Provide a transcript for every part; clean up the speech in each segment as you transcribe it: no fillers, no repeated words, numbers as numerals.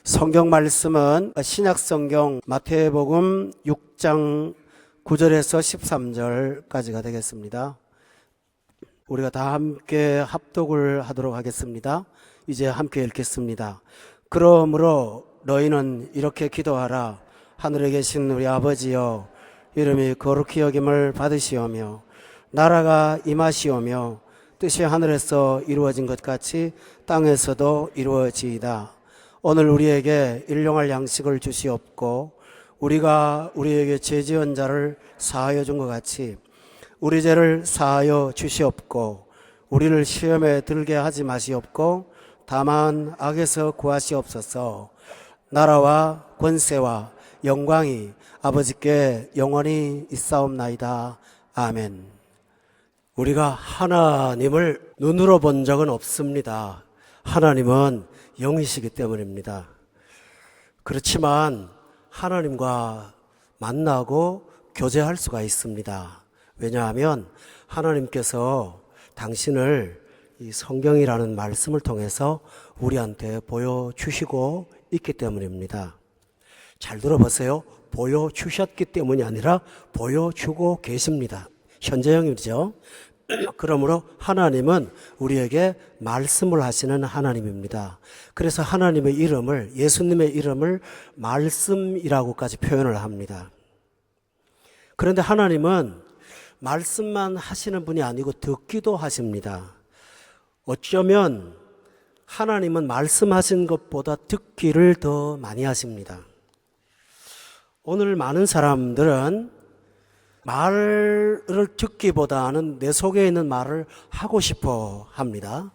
성경 말씀은 신약성경 마태복음 6장 9절에서 13절까지가 되겠습니다. 우리가 다 함께 합독을 하도록 하겠습니다. 이제 함께 읽겠습니다. 그러므로 너희는 이렇게 기도하라. 하늘에 계신 우리 아버지여, 이름이 거룩히 여김을 받으시오며 나라가 임하시오며 뜻이 하늘에서 이루어진 것 같이 땅에서도 이루어지이다. 오늘 우리에게 일용할 양식을 주시옵고 우리가 우리에게 죄 지은 자를 사하여 준 것 같이 우리 죄를 사하여 주시옵고 우리를 시험에 들게 하지 마시옵고 다만 악에서 구하시옵소서. 나라와 권세와 영광이 아버지께 영원히 있사옵나이다. 아멘. 우리가 하나님을 눈으로 본 적은 없습니다. 하나님은 영이시기 때문입니다. 그렇지만 하나님과 만나고 교제할 수가 있습니다. 왜냐하면 하나님께서 당신을 이 성경이라는 말씀을 통해서 우리한테 보여주시고 있기 때문입니다. 잘 들어보세요. 보여주셨기 때문이 아니라 보여주고 계십니다. 현재형이죠. 그러므로 하나님은 우리에게 말씀을 하시는 하나님입니다. 그래서 하나님의 이름을, 예수님의 이름을 말씀이라고까지 표현을 합니다. 그런데 하나님은 말씀만 하시는 분이 아니고 듣기도 하십니다. 어쩌면 하나님은 말씀하신 것보다 듣기를 더 많이 하십니다. 오늘 많은 사람들은 말을 듣기보다는 내 속에 있는 말을 하고 싶어 합니다.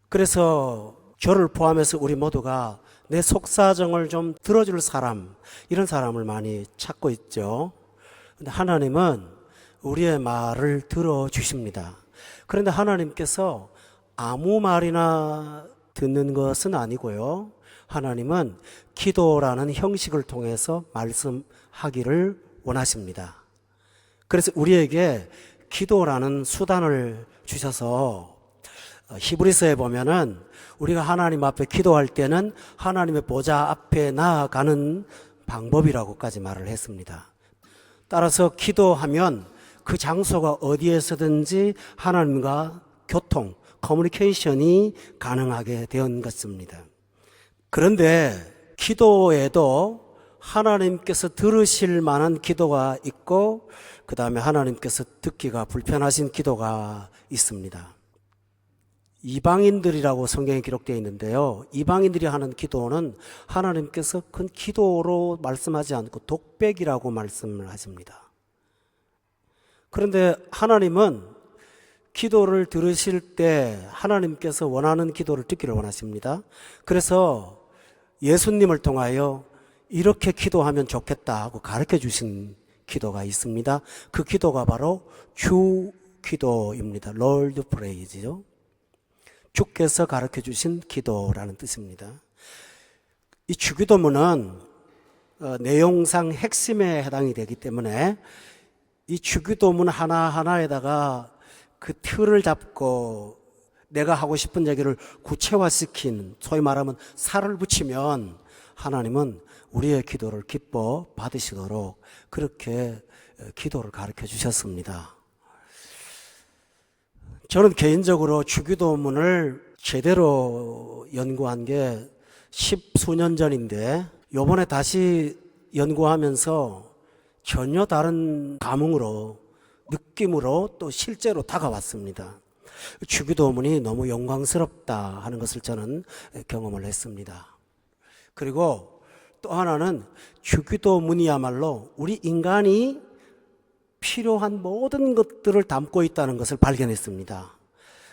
그래서 저를 포함해서 우리 모두가 내 속사정을 좀 들어줄 사람, 이런 사람을 많이 찾고 있죠. 근데 하나님은 우리의 말을 들어주십니다. 그런데 하나님께서 아무 말이나 듣는 것은 아니고요. 하나님은 기도라는 형식을 통해서 말씀하기를 원하십니다. 그래서 우리에게 기도라는 수단을 주셔서 히브리서에 보면은 우리가 하나님 앞에 기도할 때는 하나님의 보좌 앞에 나아가는 방법이라고까지 말을 했습니다. 따라서 기도하면 그 장소가 어디에서든지 하나님과 교통, 커뮤니케이션이 가능하게 된 것입니다. 그런데 기도에도 하나님께서 들으실 만한 기도가 있고 그 다음에 하나님께서 듣기가 불편하신 기도가 있습니다. 이방인들이라고 성경에 기록되어 있는데요. 이방인들이 하는 기도는 하나님께서 큰 기도로 말씀하지 않고 독백이라고 말씀을 하십니다. 그런데 하나님은 기도를 들으실 때 하나님께서 원하는 기도를 듣기를 원하십니다. 그래서 예수님을 통하여 이렇게 기도하면 좋겠다 하고 가르쳐 주신 기도가 있습니다. 그 기도가 바로 주 기도입니다. Lord Pray죠. 주께서 가르쳐 주신 기도라는 뜻입니다. 이 주기도문은 내용상 핵심에 해당이 되기 때문에 이 주기도문 하나하나에다가 그 틀을 잡고 내가 하고 싶은 얘기를 구체화시킨, 소위 말하면 살을 붙이면 하나님은 우리의 기도를 기뻐 받으시도록 그렇게 기도를 가르쳐 주셨습니다. 저는 개인적으로 주기도문을 제대로 연구한 게 10수년 전인데 요번에 다시 연구하면서 전혀 다른 감흥으로, 느낌으로 또 실제로 다가왔습니다. 주기도문이 너무 영광스럽다 하는 것을 저는 경험을 했습니다. 그리고 또 하나는 주기도문이야말로 우리 인간이 필요한 모든 것들을 담고 있다는 것을 발견했습니다.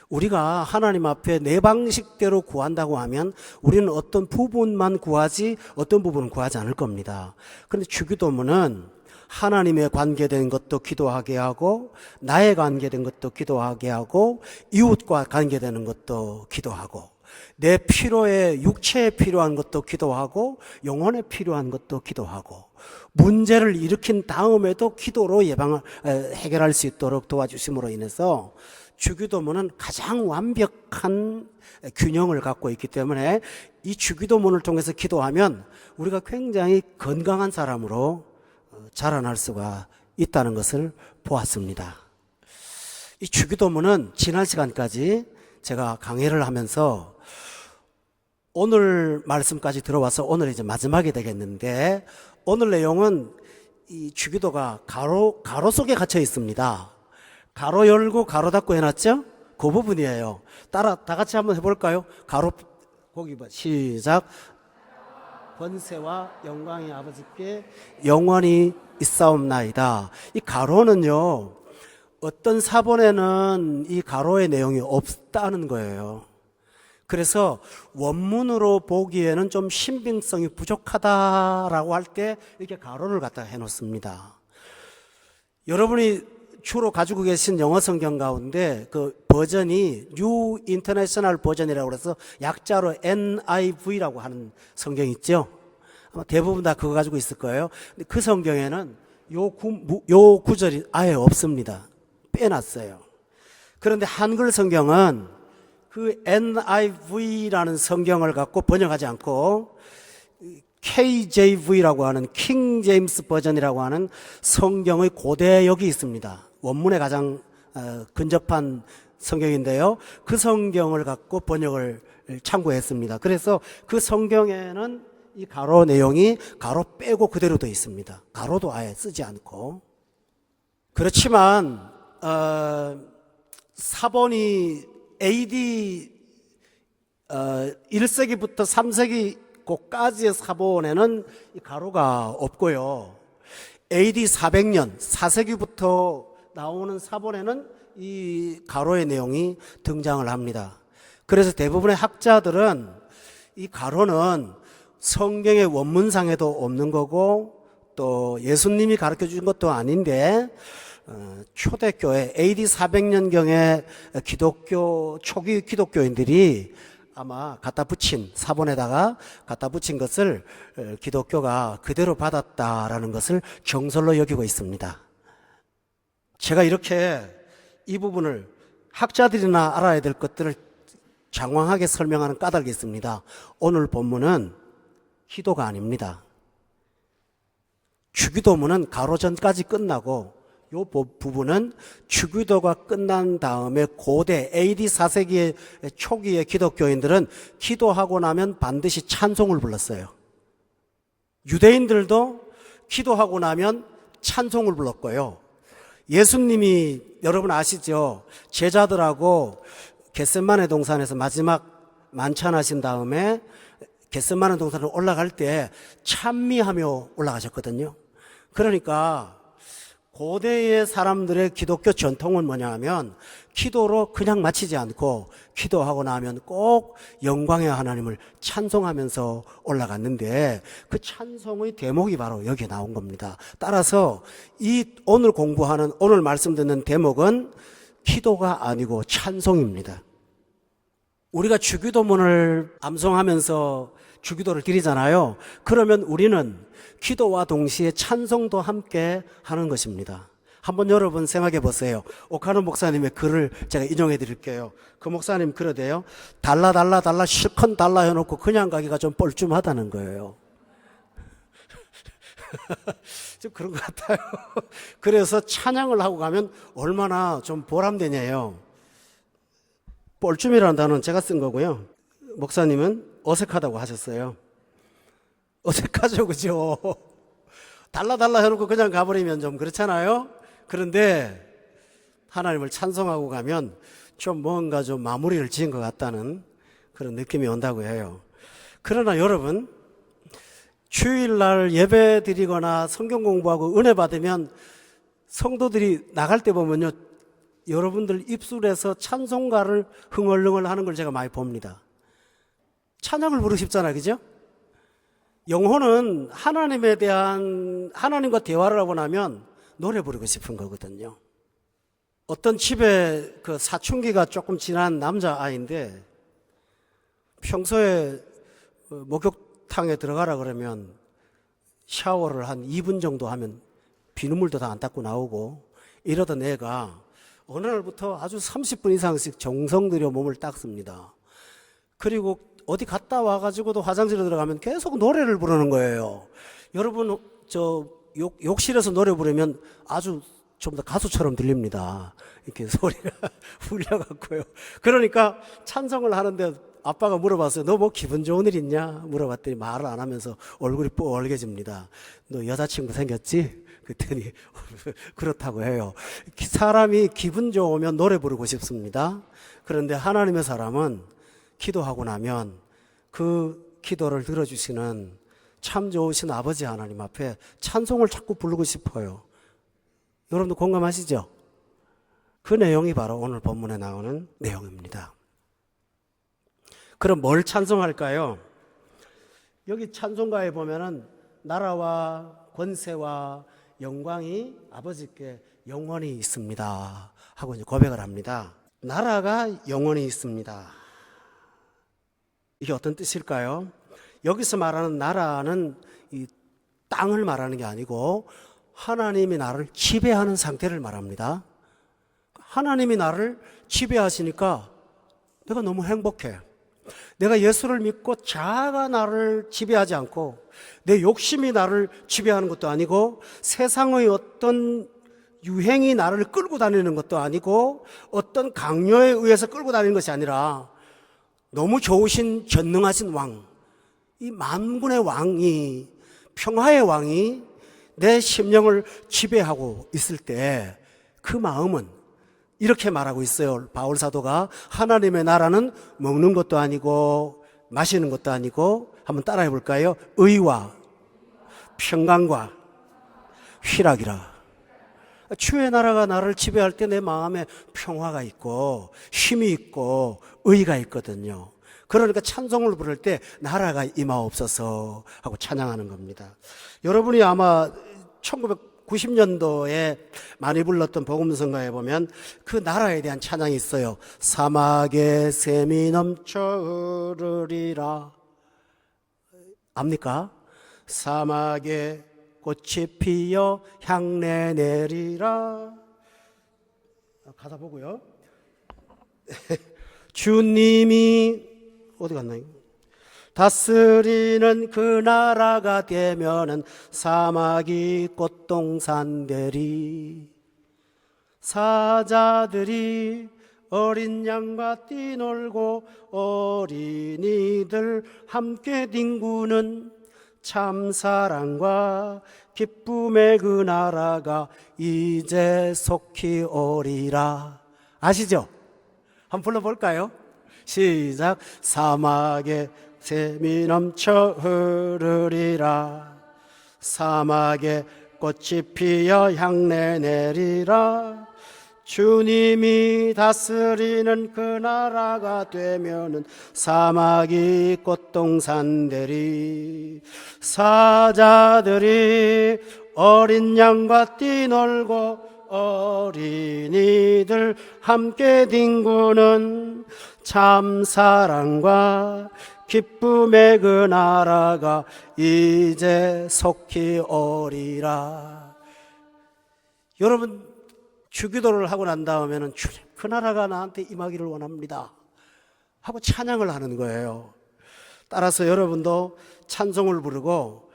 우리가 하나님 앞에 내 방식대로 구한다고 하면 우리는 어떤 부분만 구하지 어떤 부분은 구하지 않을 겁니다. 그런데 주기도문은 하나님에 관계된 것도 기도하게 하고 나에 관계된 것도 기도하게 하고 이웃과 관계되는 것도 기도하고 내 필요에 육체에 필요한 것도 기도하고 영혼에 필요한 것도 기도하고 문제를 일으킨 다음에도 기도로 해결할 수 있도록 도와주심으로 인해서 주기도문은 가장 완벽한 균형을 갖고 있기 때문에 이 주기도문을 통해서 기도하면 우리가 굉장히 건강한 사람으로 자라날 수가 있다는 것을 보았습니다. 이 주기도문은 지난 시간까지 제가 강의를 하면서 오늘 말씀까지 들어와서 오늘 이제 마지막이 되겠는데, 오늘 내용은 이 주기도가 가로 속에 갇혀 있습니다. 가로 열고 가로 닫고 해놨죠? 그 부분이에요. 다 같이 한번 해볼까요? 거기 시작. 권세와 영광이 아버지께 영원히 있사옵나이다. 이 가로는요, 어떤 사본에는 이 가로의 내용이 없다는 거예요. 그래서 원문으로 보기에는 좀 신빙성이 부족하다라고 할 때 이렇게 가로를 갖다 해놓습니다. 여러분이 주로 가지고 계신 영어 성경 가운데 그 버전이 New International 버전이라고 해서 약자로 NIV라고 하는 성경 있죠? 아마 대부분 다 그거 가지고 있을 거예요. 근데 그 성경에는 요 구절이 아예 없습니다. 빼놨어요. 그런데 한글 성경은 그 NIV라는 성경을 갖고 번역하지 않고 KJV라고 하는 킹 제임스 버전이라고 하는 성경의 고대역이 있습니다. 원문에 가장 근접한 성경인데요. 그 성경을 갖고 번역을 참고했습니다. 그래서 그 성경에는 이 가로 내용이 가로 빼고 그대로 되어 있습니다. 가로도 아예 쓰지 않고. 그렇지만 사본이 AD 1세기부터 3세기 고까지의 사본에는 이 가로가 없고요. AD 400년 4세기부터 나오는 사본에는 이 가로의 내용이 등장을 합니다. 그래서 대부분의 학자들은 이 가로는 성경의 원문상에도 없는 거고 또 예수님이 가르쳐 주신 것도 아닌데 초대교회 AD 400년경에 초기 기독교인들이 아마 갖다 붙인 사본에다가 갖다 붙인 것을 기독교가 그대로 받았다라는 것을 정설로 여기고 있습니다. 제가 이렇게 이 부분을 학자들이나 알아야 될 것들을 장황하게 설명하는 까닭이 있습니다. 오늘 본문은 기도가 아닙니다. 주기도문은 가로 전까지 끝나고 이 부분은 주기도가 끝난 다음에 고대 AD 4세기 초기의 기독교인들은 기도하고 나면 반드시 찬송을 불렀어요. 유대인들도 기도하고 나면 찬송을 불렀고요. 예수님이 여러분 아시죠? 제자들하고 겟세마네 동산에서 마지막 만찬하신 다음에 겟세마네 동산을 올라갈 때 찬미하며 올라가셨거든요. 그러니까 고대의 사람들의 기독교 전통은 뭐냐 하면 기도로 그냥 마치지 않고 기도하고 나면 꼭 영광의 하나님을 찬송하면서 올라갔는데 그 찬송의 대목이 바로 여기에 나온 겁니다. 따라서 이 오늘 말씀 듣는 대목은 기도가 아니고 찬송입니다. 우리가 주기도문을 암송하면서 주기도를 드리잖아요. 그러면 우리는 기도와 동시에 찬송도 함께 하는 것입니다. 한번 여러분 생각해 보세요. 오카노 목사님의 글을 제가 인용해 드릴게요. 그 목사님 그러대요. 달라 실컷 달라 해놓고 그냥 가기가 좀 뻘쭘하다는 거예요. 좀 그런 것 같아요. 그래서 찬양을 하고 가면 얼마나 좀 보람되냐요. 뻘쭘이라는 단어는 제가 쓴 거고요. 목사님은 어색하다고 하셨어요. 어색하죠, 그죠? 달라 해놓고 그냥 가버리면 좀 그렇잖아요? 그런데 하나님을 찬송하고 가면 좀 뭔가 좀 마무리를 지은 것 같다는 그런 느낌이 온다고 해요. 그러나 여러분, 주일날 예배 드리거나 성경 공부하고 은혜 받으면 성도들이 나갈 때 보면요, 여러분들 입술에서 찬송가를 흥얼흥얼 하는 걸 제가 많이 봅니다. 찬양을 부르고 싶잖아요, 그죠? 영혼은 하나님과 대화를 하고 나면 노래 부르고 싶은 거거든요. 어떤 집에 그 사춘기가 조금 지난 남자아이인데 평소에 목욕탕에 들어가라 그러면 샤워를 한 2분 정도 하면 비눗물도 다 안 닦고 나오고 이러던 애가 어느 날부터 아주 30분 이상씩 정성 들여 몸을 닦습니다. 그리고 어디 갔다 와가지고도 화장실에 들어가면 계속 노래를 부르는 거예요. 여러분, 욕실에서 노래 부르면 아주 좀 더 가수처럼 들립니다. 이렇게 소리가 울려갖고요. 그러니까 찬송을 하는데 아빠가 물어봤어요. 너 뭐 기분 좋은 일 있냐? 물어봤더니 말을 안 하면서 얼굴이 뻘개집니다. 너 여자친구 생겼지? 그랬더니 그렇다고 해요. 사람이 기분 좋으면 노래 부르고 싶습니다. 그런데 하나님의 사람은 기도하고 나면 그 기도를 들어주시는 참 좋으신 아버지 하나님 앞에 찬송을 자꾸 부르고 싶어요. 여러분도 공감하시죠? 그 내용이 바로 오늘 본문에 나오는 내용입니다. 그럼 뭘 찬송할까요? 여기 찬송가에 보면은 나라와 권세와 영광이 아버지께 영원히 있습니다 하고 이제 고백을 합니다. 나라가 영원히 있습니다. 이게 어떤 뜻일까요? 여기서 말하는 나라는 이 땅을 말하는 게 아니고 하나님이 나를 지배하는 상태를 말합니다. 하나님이 나를 지배하시니까 내가 너무 행복해. 내가 예수를 믿고 자아가 나를 지배하지 않고 내 욕심이 나를 지배하는 것도 아니고 세상의 어떤 유행이 나를 끌고 다니는 것도 아니고 어떤 강요에 의해서 끌고 다니는 것이 아니라 너무 좋으신 전능하신 왕, 이 만군의 왕이, 평화의 왕이 내 심령을 지배하고 있을 때 그 마음은 이렇게 말하고 있어요. 바울 사도가 하나님의 나라는 먹는 것도 아니고 마시는 것도 아니고 한번 따라해 볼까요? 의와 평강과 희락이라. 주의 나라가 나를 지배할 때 내 마음에 평화가 있고 힘이 있고 의가 있거든요. 그러니까 찬송을 부를 때 나라가 임하옵소서 하고 찬양하는 겁니다. 여러분이 아마 1990년도에 많이 불렀던 복음성가에 보면 그 나라에 대한 찬양이 있어요. 사막에 샘이 넘쳐 흐르리라. 압니까? 사막에 꽃이 피어 향내 내리라. 가사 보고요. 주님이 어디 갔나요? 다스리는 그 나라가 되면은 사막이 꽃동산 되리. 사자들이 어린 양과 뛰놀고 어린이들 함께 뒹구는 참사랑과 기쁨의 그 나라가 이제 속히 오리라. 아시죠? 한번 불러볼까요? 시작. 사막에 샘이 넘쳐 흐르리라. 사막에 꽃이 피어 향내 내리라. 주님이 다스리는 그 나라가 되면은 사막이 꽃동산 되리. 사자들이 어린 양과 뛰놀고 어린이들 함께 뒹구는 참사랑과 기쁨의 그 나라가 이제 속히 오리라. 여러분, 주기도를 하고 난 다음에는 주님, 그 나라가 나한테 임하기를 원합니다 하고 찬양을 하는 거예요. 따라서 여러분도 찬송을 부르고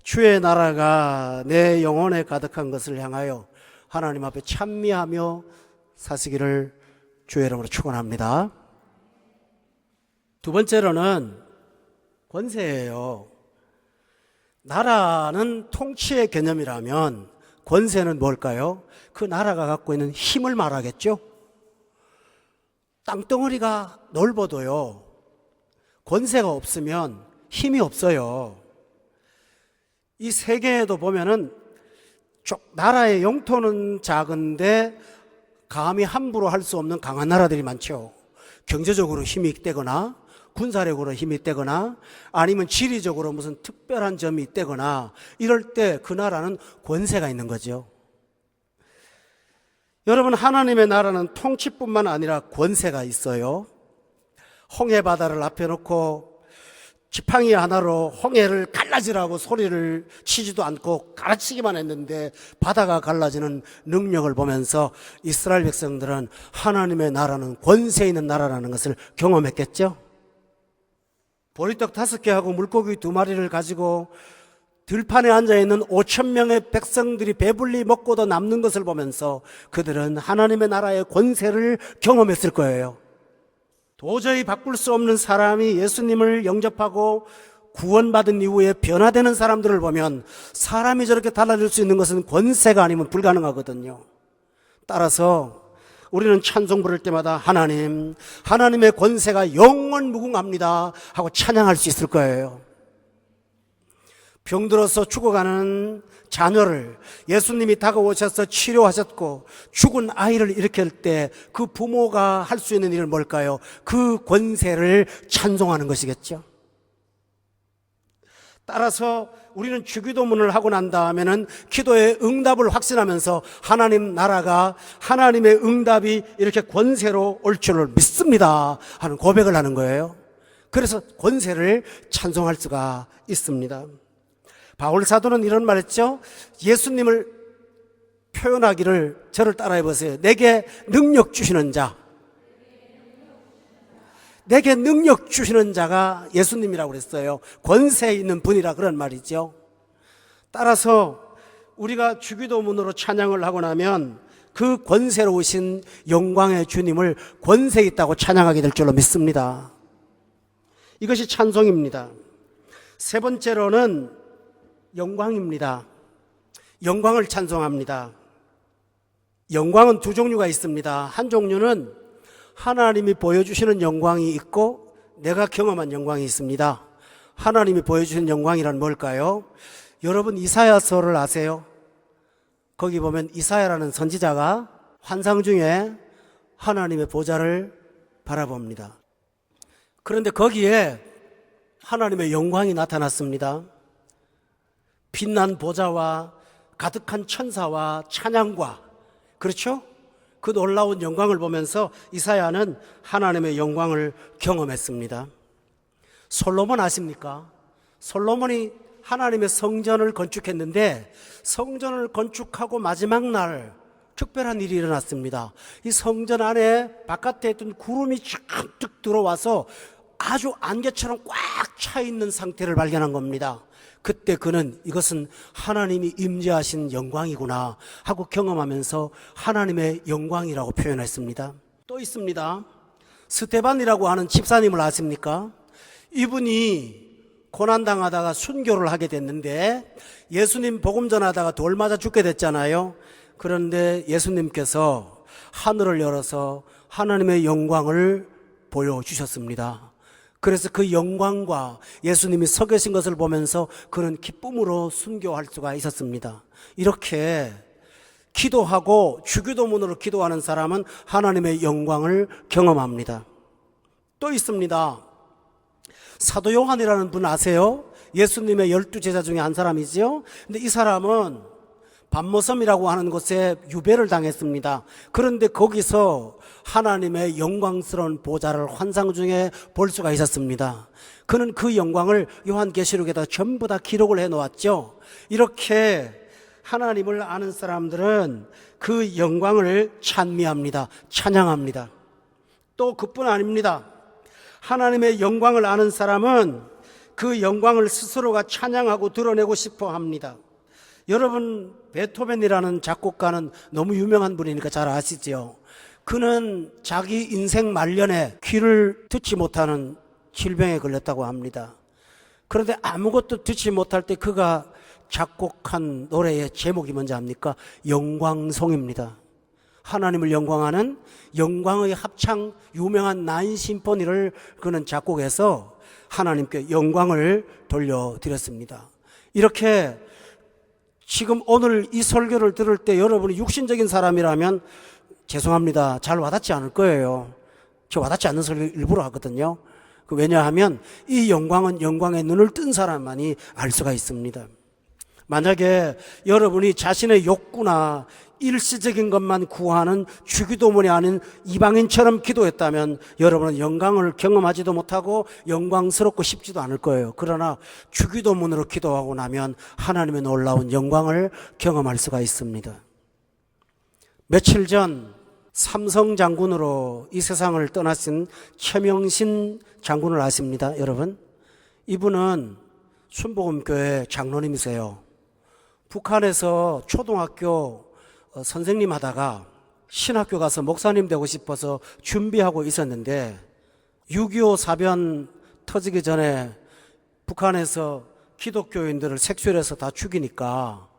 주의 나라가 내 영혼에 가득한 것을 향하여 하나님 앞에 찬미하며 사시기를 주의 이름으로 축원합니다. 두 번째로는 권세예요. 나라는 통치의 개념이라면 권세는 뭘까요? 그 나라가 갖고 있는 힘을 말하겠죠? 땅덩어리가 넓어도요, 권세가 없으면 힘이 없어요. 이 세계에도 보면은 나라의 영토는 작은데 감히 함부로 할 수 없는 강한 나라들이 많죠. 경제적으로 힘이 있다거나 군사력으로 힘이 있다거나 아니면 지리적으로 무슨 특별한 점이 있다거나 이럴 때 그 나라는 권세가 있는 거죠. 여러분, 하나님의 나라는 통치뿐만 아니라 권세가 있어요. 홍해 바다를 앞에 놓고 지팡이 하나로 홍해를 갈라지라고 소리를 치지도 않고 가르치기만 했는데 바다가 갈라지는 능력을 보면서 이스라엘 백성들은 하나님의 나라는 권세 있는 나라라는 것을 경험했겠죠. 보리떡 5개하고 물고기 2마리를 가지고 들판에 앉아있는 5,000명의 백성들이 배불리 먹고도 남는 것을 보면서 그들은 하나님의 나라의 권세를 경험했을 거예요. 도저히 바꿀 수 없는 사람이 예수님을 영접하고 구원받은 이후에 변화되는 사람들을 보면 사람이 저렇게 달라질 수 있는 것은 권세가 아니면 불가능하거든요. 따라서 우리는 찬송 부를 때마다 하나님의 권세가 영원 무궁합니다 하고 찬양할 수 있을 거예요. 병들어서 죽어가는 자녀를 예수님이 다가오셔서 치료하셨고 죽은 아이를 일으킬 때 그 부모가 할 수 있는 일은 뭘까요? 그 권세를 찬송하는 것이겠죠. 따라서 우리는 주기도문을 하고 난 다음에는 기도의 응답을 확신하면서 하나님 나라가 하나님의 응답이 이렇게 권세로 올 줄을 믿습니다 하는 고백을 하는 거예요. 그래서 권세를 찬송할 수가 있습니다. 바울 사도는 이런 말 했죠. 예수님을 표현하기를 저를 따라해 보세요. 내게 능력 주시는 자. 내게 능력 주시는 자가 예수님이라고 그랬어요. 권세 있는 분이라 그런 말이죠. 따라서 우리가 주기도문으로 찬양을 하고 나면 그 권세로우신 영광의 주님을 권세 있다고 찬양하게 될 줄로 믿습니다. 이것이 찬송입니다. 세 번째로는 영광입니다. 영광을 찬송합니다. 영광은 두 종류가 있습니다. 한 종류는 하나님이 보여주시는 영광이 있고 내가 경험한 영광이 있습니다. 하나님이 보여주시는 영광이란 뭘까요? 여러분 이사야서를 아세요? 거기 보면 이사야라는 선지자가 환상 중에 하나님의 보좌를 바라봅니다. 그런데 거기에 하나님의 영광이 나타났습니다. 빛난 보좌와 가득한 천사와 찬양과, 그렇죠? 그 놀라운 영광을 보면서 이사야는 하나님의 영광을 경험했습니다. 솔로몬 아십니까? 솔로몬이 하나님의 성전을 건축했는데 성전을 건축하고 마지막 날 특별한 일이 일어났습니다. 이 성전 안에 바깥에 있던 구름이 잔뜩 들어와서 아주 안개처럼 꽉 차 있는 상태를 발견한 겁니다. 그때 그는 이것은 하나님이 임재하신 영광이구나 하고 경험하면서 하나님의 영광이라고 표현했습니다. 또 있습니다. 스데반이라고 하는 집사님을 아십니까? 이분이 고난당하다가 순교를 하게 됐는데 예수님 복음 전하다가 돌 맞아 죽게 됐잖아요. 그런데 예수님께서 하늘을 열어서 하나님의 영광을 보여주셨습니다. 그래서 그 영광과 예수님이 서 계신 것을 보면서 그는 기쁨으로 순교할 수가 있었습니다. 이렇게 기도하고 주기도문으로 기도하는 사람은 하나님의 영광을 경험합니다. 또 있습니다. 사도 요한이라는 분 아세요? 예수님의 12제자 중에 한 사람이지요. 근데 이 사람은 반모섬이라고 하는 곳에 유배를 당했습니다. 그런데 거기서 하나님의 영광스러운 보좌를 환상 중에 볼 수가 있었습니다. 그는 그 영광을 요한계시록에다 전부 다 기록을 해놓았죠. 이렇게 하나님을 아는 사람들은 그 영광을 찬미합니다. 찬양합니다. 또 그뿐 아닙니다. 하나님의 영광을 아는 사람은 그 영광을 스스로가 찬양하고 드러내고 싶어 합니다. 여러분 베토벤이라는 작곡가는 너무 유명한 분이니까 잘 아시죠? 그는 자기 인생 말년에 귀를 듣지 못하는 질병에 걸렸다고 합니다. 그런데 아무것도 듣지 못할 때 그가 작곡한 노래의 제목이 뭔지 압니까? 영광송입니다. 하나님을 영광하는 영광의 합창 유명한 9 심포니를 그는 작곡해서 하나님께 영광을 돌려드렸습니다. 이렇게 지금 오늘 이 설교를 들을 때 여러분이 육신적인 사람이라면 죄송합니다. 잘 와닿지 않을 거예요. 저 와닿지 않는 설교 일부러 하거든요. 왜냐하면 이 영광은 영광의 눈을 뜬 사람만이 알 수가 있습니다. 만약에 여러분이 자신의 욕구나 일시적인 것만 구하는 주기도문이 아닌 이방인처럼 기도했다면 여러분은 영광을 경험하지도 못하고 영광스럽고 싶지도 않을 거예요. 그러나 주기도문으로 기도하고 나면 하나님의 놀라운 영광을 경험할 수가 있습니다. 며칠 전 삼성 장군으로 이 세상을 떠나신 최명신 장군을 아십니다, 여러분? 이분은 순복음교회 장로님이세요. 북한에서 초등학교 선생님 하다가 신학교 가서 목사님 되고 싶어서 준비하고 있었는데 6.25 사변 터지기 전에 북한에서 기독교인들을 색출해서 다 죽이니까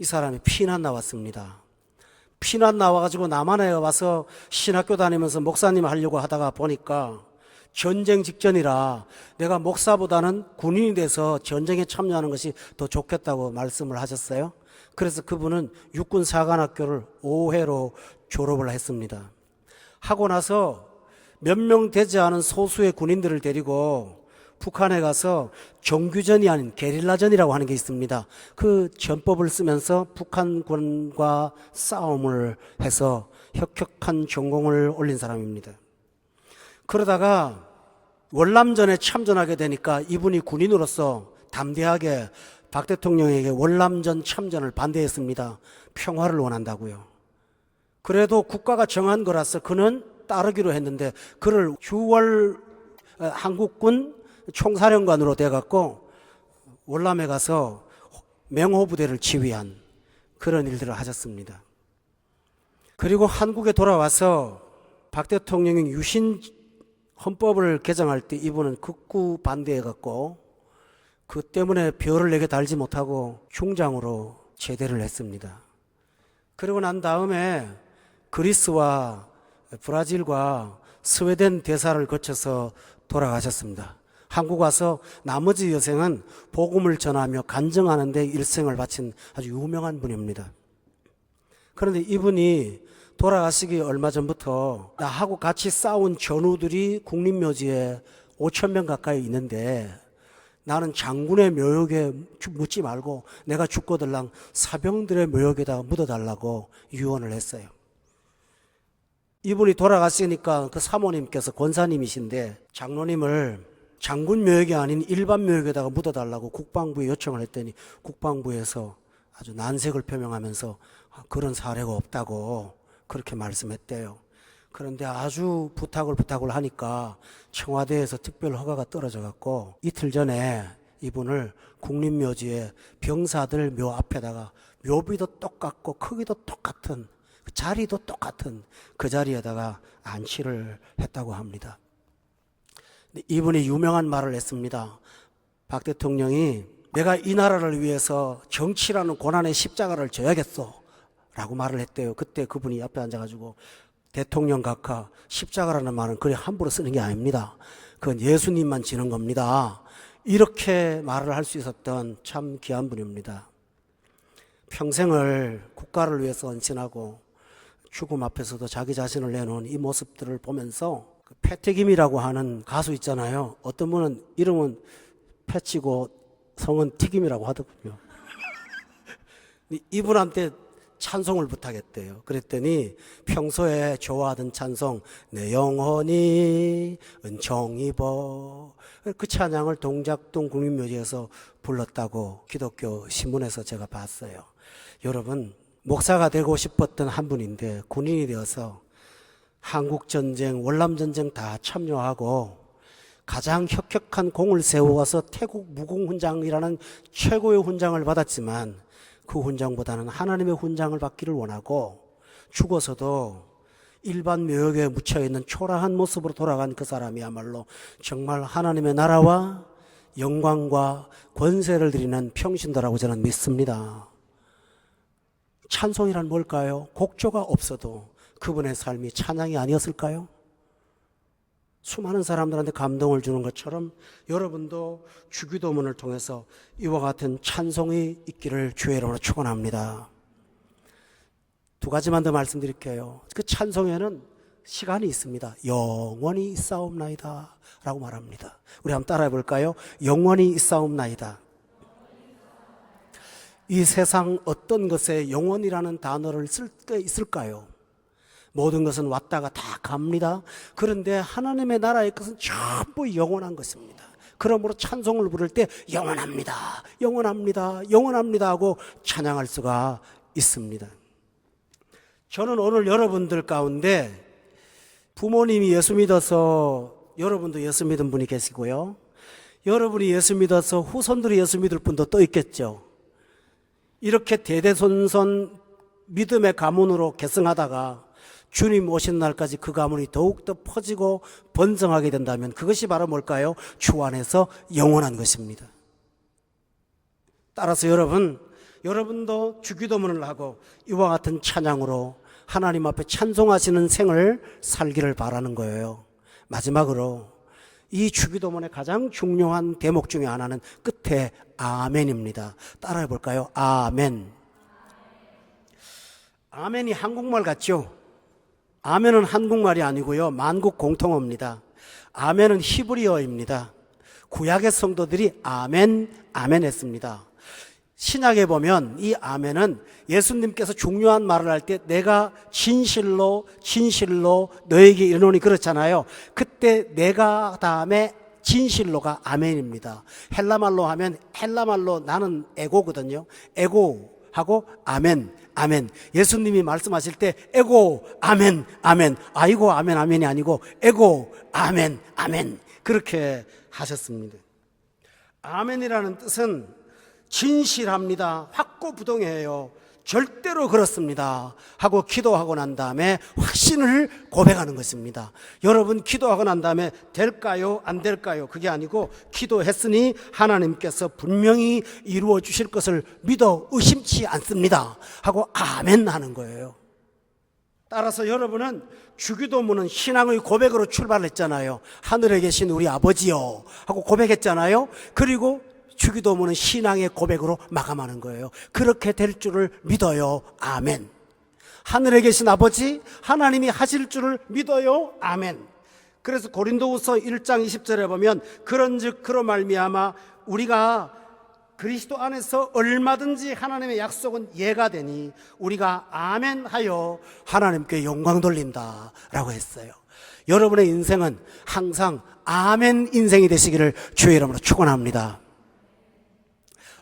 이 사람이 피난 나왔습니다. 피난 나와가지고 남한에 와서 신학교 다니면서 목사님 하려고 하다가 보니까 전쟁 직전이라 내가 목사보다는 군인이 돼서 전쟁에 참여하는 것이 더 좋겠다고 말씀을 하셨어요. 그래서 그분은 육군사관학교를 5회로 졸업을 했습니다. 하고 나서 몇 명 되지 않은 소수의 군인들을 데리고 북한에 가서 정규전이 아닌 게릴라전이라고 하는 게 있습니다. 그 전법을 쓰면서 북한군과 싸움을 해서 혁혁한 전공을 올린 사람입니다. 그러다가 월남전에 참전하게 되니까 이분이 군인으로서 담대하게 박 대통령에게 월남전 참전을 반대했습니다. 평화를 원한다고요. 그래도 국가가 정한 거라서 그는 따르기로 했는데 그를 6월 한국군 총사령관으로 돼갖고 월남에 가서 맹호부대를 지휘한 그런 일들을 하셨습니다. 그리고 한국에 돌아와서 박 대통령이 유신 헌법을 개정할 때 이분은 극구 반대해갖고 그 때문에 별을 내게 달지 못하고 중장으로 제대를 했습니다. 그리고 난 다음에 그리스와 브라질과 스웨덴 대사를 거쳐서 돌아가셨습니다. 한국 와서 나머지 여생은 복음을 전하며 간증하는 데 일생을 바친 아주 유명한 분입니다. 그런데 이분이 돌아가시기 얼마 전부터 나하고 같이 싸운 전우들이 국립묘지에 5,000명 가까이 있는데 나는 장군의 묘역에 묻지 말고 내가 죽거들랑 사병들의 묘역에다가 묻어달라고 유언을 했어요. 이분이 돌아갔으니까 그 사모님께서 권사님이신데 장로님을 장군 묘역이 아닌 일반 묘역에다가 묻어달라고 국방부에 요청을 했더니 국방부에서 아주 난색을 표명하면서 그런 사례가 없다고 그렇게 말씀했대요. 그런데 아주 부탁을 하니까 청와대에서 특별 허가가 떨어져 갖고 이틀 전에 이분을 국립묘지에 병사들 묘 앞에다가 묘비도 똑같고 크기도 똑같은 자리도 똑같은 그 자리에다가 안치를 했다고 합니다. 이분이 유명한 말을 했습니다. 박 대통령이 내가 이 나라를 위해서 정치라는 고난의 십자가를 져야겠어 라고 말을 했대요. 그때 그분이 앞에 앉아가지고 대통령 각하 십자가라는 말은 그래 함부로 쓰는 게 아닙니다. 그건 예수님만 지는 겁니다. 이렇게 말을 할 수 있었던 참 귀한 분입니다. 평생을 국가를 위해서 헌신하고 죽음 앞에서도 자기 자신을 내놓은 이 모습들을 보면서 그 패튀김이라고 하는 가수 있잖아요. 어떤 분은 이름은 패치고 성은 튀김이라고 하더군요. 이분한테 찬송을 부탁했대요. 그랬더니 평소에 좋아하던 찬송 내 영혼이 은총 입어 그 찬양을 동작동 국립묘지에서 불렀다고 기독교 신문에서 제가 봤어요. 여러분 목사가 되고 싶었던 한 분인데 군인이 되어서 한국전쟁, 월남전쟁 다 참여하고 가장 혁혁한 공을 세워서 태국 무공훈장이라는 최고의 훈장을 받았지만 그 훈장보다는 하나님의 훈장을 받기를 원하고 죽어서도 일반 묘역에 묻혀있는 초라한 모습으로 돌아간 그 사람이야말로 정말 하나님의 나라와 영광과 권세를 드리는 평신도라고 저는 믿습니다. 찬송이란 뭘까요? 곡조가 없어도 그분의 삶이 찬양이 아니었을까요? 수많은 사람들한테 감동을 주는 것처럼 여러분도 주기도문을 통해서 이와 같은 찬송이 있기를 주의 이름으로 축원합니다. 두 가지만 더 말씀드릴게요. 그 찬송에는 시간이 있습니다. 영원히 있사옵나이다 라고 말합니다. 우리 한번 따라해 볼까요? 영원히 있사옵나이다. 이 세상 어떤 것에 영원이라는 단어를 쓸 게 있을까요? 모든 것은 왔다가 다 갑니다. 그런데 하나님의 나라의 것은 전부 영원한 것입니다. 그러므로 찬송을 부를 때 영원합니다, 영원합니다, 영원합니다 하고 찬양할 수가 있습니다. 저는 오늘 여러분들 가운데 부모님이 예수 믿어서, 여러분도 예수 믿은 분이 계시고요, 여러분이 예수 믿어서 후손들이 예수 믿을 분도 또 있겠죠. 이렇게 대대손손 믿음의 가문으로 계승하다가 주님 오신 날까지 그 가문이 더욱더 퍼지고 번성하게 된다면 그것이 바로 뭘까요? 주 안에서 영원한 것입니다. 따라서 여러분도 주기도문을 하고 이와 같은 찬양으로 하나님 앞에 찬송하시는 생을 살기를 바라는 거예요. 마지막으로 이 주기도문의 가장 중요한 대목 중에 하나는 끝에 아멘입니다. 따라해 볼까요? 아멘. 아멘이 한국말 같죠? 아멘은 한국말이 아니고요, 만국 공통어입니다. 아멘은 히브리어입니다. 구약의 성도들이 아멘, 아멘 했습니다. 신약에 보면 이 아멘은 예수님께서 중요한 말을 할 때 내가 진실로 너에게 이르노니 그렇잖아요. 그때 내가 다음에 진실로가 아멘입니다. 헬라말로 하면, 헬라말로 나는 에고거든요. 에고하고 아멘, 아멘. 예수님이 말씀하실 때 에고, 아멘, 아멘. 아이고, 아멘, 아멘이 아니고 에고, 아멘, 아멘. 그렇게 하셨습니다. 아멘이라는 뜻은 진실합니다, 확고부동해요, 절대로 그렇습니다 하고 기도하고 난 다음에 확신을 고백하는 것입니다. 여러분 기도하고 난 다음에 될까요? 안 될까요? 그게 아니고 기도했으니 하나님께서 분명히 이루어 주실 것을 믿어 의심치 않습니다 하고 아멘 하는 거예요. 따라서 여러분은 주기도문은 신앙의 고백으로 출발했잖아요. 하늘에 계신 우리 아버지요 하고 고백했잖아요. 그리고 주기도문은 신앙의 고백으로 마감하는 거예요. 그렇게 될 줄을 믿어요. 아멘. 하늘에 계신 아버지, 하나님이 하실 줄을 믿어요. 아멘. 그래서 고린도후서 1장 20절에 보면 그런즉 그로 말미암아 우리가 그리스도 안에서 얼마든지 하나님의 약속은 예가 되니 우리가 아멘 하여 하나님께 영광 돌린다 라고 했어요. 여러분의 인생은 항상 아멘 인생이 되시기를 주의 이름으로 축원합니다.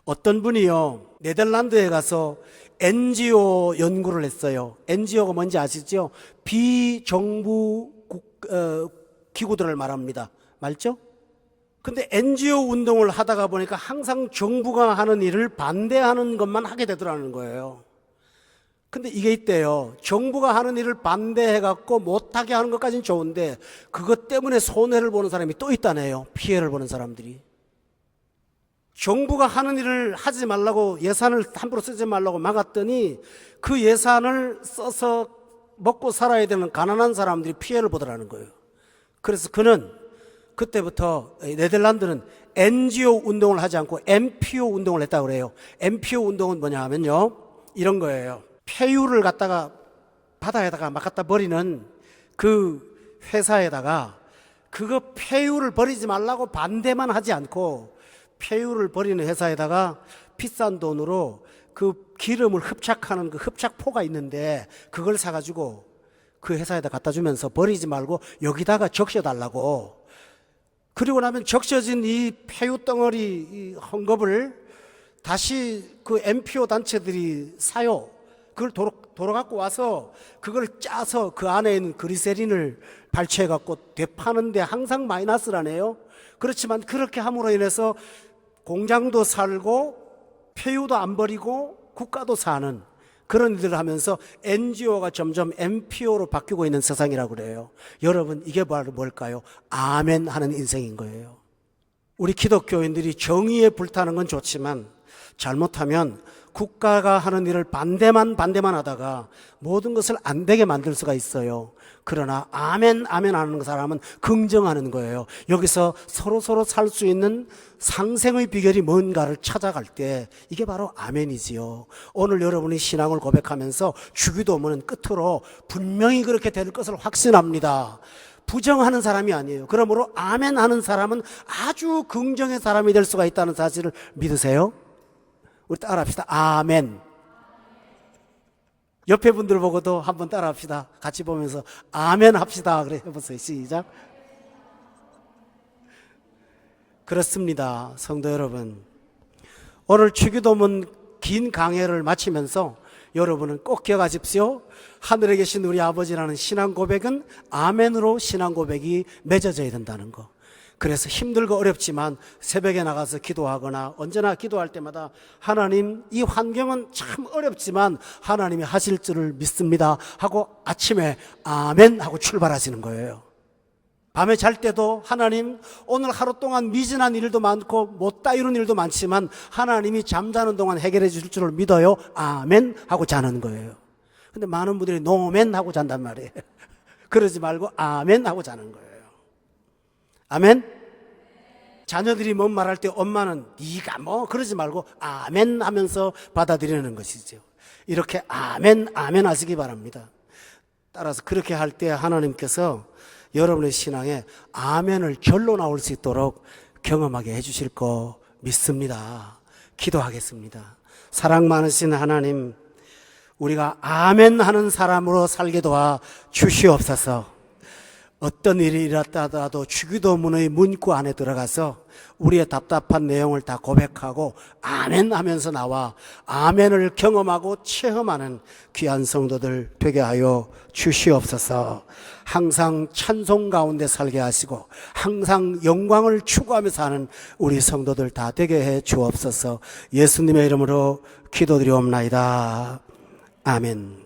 어떤 분이요, 네덜란드에 가서 NGO 연구를 했어요. NGO가 뭔지 아시죠? 비정부 기구들을 말합니다. 맞죠? 근데 NGO 운동을 하다가 보니까 항상 정부가 하는 일을 반대하는 것만 하게 되더라는 거예요. 근데 이게 있대요. 정부가 하는 일을 반대해갖고 못하게 하는 것까지는 좋은데 그것 때문에 손해를 보는 사람이 또 있다네요. 피해를 보는 사람들이. 정부가 하는 일을 하지 말라고, 예산을 함부로 쓰지 말라고 막았더니 그 예산을 써서 먹고 살아야 되는 가난한 사람들이 피해를 보더라는 거예요. 그래서 그는 그때부터 네덜란드는 NGO 운동을 하지 않고 MPO 운동을 했다고 그래요. MPO 운동은 뭐냐 하면요, 이런 거예요. 폐유를 갖다가 바다에다가 막 갖다 버리는 그 회사에다가 그거 폐유를 버리지 말라고 반대만 하지 않고 폐유를 버리는 회사에다가 비싼 돈으로 그 기름을 흡착하는 그 흡착포가 있는데 그걸 사가지고 그 회사에다 갖다 주면서 버리지 말고 여기다가 적셔달라고. 그리고 나면 적셔진 이 폐유 덩어리 이 헝겊을 다시 그 NPO 단체들이 사요. 그걸 도로 갖고 와서 그걸 짜서 그 안에 있는 그리세린을 발췌해 갖고 되파는데 항상 마이너스라네요. 그렇지만 그렇게 함으로 인해서 공장도 살고 폐유도 안 버리고 국가도 사는 그런 일들을 하면서 NGO가 점점 MPO로 바뀌고 있는 세상이라고 그래요. 여러분 이게 바로 뭘까요? 아멘 하는 인생인 거예요. 우리 기독교인들이 정의에 불타는 건 좋지만 잘못하면 국가가 하는 일을 반대만 하다가 모든 것을 안 되게 만들 수가 있어요. 그러나 아멘 하는 사람은 긍정하는 거예요. 여기서 서로 살 수 있는 상생의 비결이 뭔가를 찾아갈 때 이게 바로 아멘이지요. 오늘 여러분이 신앙을 고백하면서 주기도문은 끝으로 분명히 그렇게 될 것을 확신합니다. 부정하는 사람이 아니에요. 그러므로 아멘 하는 사람은 아주 긍정의 사람이 될 수가 있다는 사실을 믿으세요? 우리 따라합시다. 아멘. 옆에 분들 보고도 한번 따라합시다. 같이 보면서 아멘 합시다. 그래 해보세요. 시작. 그렇습니다. 성도 여러분, 오늘 주기도문 긴 강해를 마치면서 여러분은 꼭 기억하십시오. 하늘에 계신 우리 아버지라는 신앙 고백은 아멘으로 신앙 고백이 맺어져야 된다는 거. 그래서 힘들고 어렵지만 새벽에 나가서 기도하거나 언제나 기도할 때마다 하나님, 이 환경은 참 어렵지만 하나님이 하실 줄을 믿습니다 하고 아침에 아멘 하고 출발하시는 거예요. 밤에 잘 때도 하나님, 오늘 하루 동안 미진한 일도 많고 못다 이룬 일도 많지만 하나님이 잠자는 동안 해결해 주실 줄을 믿어요. 아멘 하고 자는 거예요. 근데 많은 분들이 노멘 하고 잔단 말이에요. 그러지 말고 아멘 하고 자는 거예요. 아멘. 자녀들이 뭔 말할 때 엄마는 네가 뭐 그러지 말고 아멘 하면서 받아들이는 것이죠. 이렇게 아멘 아멘 하시기 바랍니다. 따라서 그렇게 할 때 하나님께서 여러분의 신앙에 아멘을 절로 나올 수 있도록 경험하게 해주실 거 믿습니다. 기도하겠습니다. 사랑 많으신 하나님, 우리가 아멘 하는 사람으로 살게 도와 주시옵소서. 어떤 일이 일어나더라도 주기도문의 문구 안에 들어가서 우리의 답답한 내용을 다 고백하고 아멘 하면서 나와 아멘을 경험하고 체험하는 귀한 성도들 되게 하여 주시옵소서. 항상 찬송 가운데 살게 하시고 항상 영광을 추구하며 사는 우리 성도들 다 되게 해 주옵소서. 예수님의 이름으로 기도드리옵나이다. 아멘.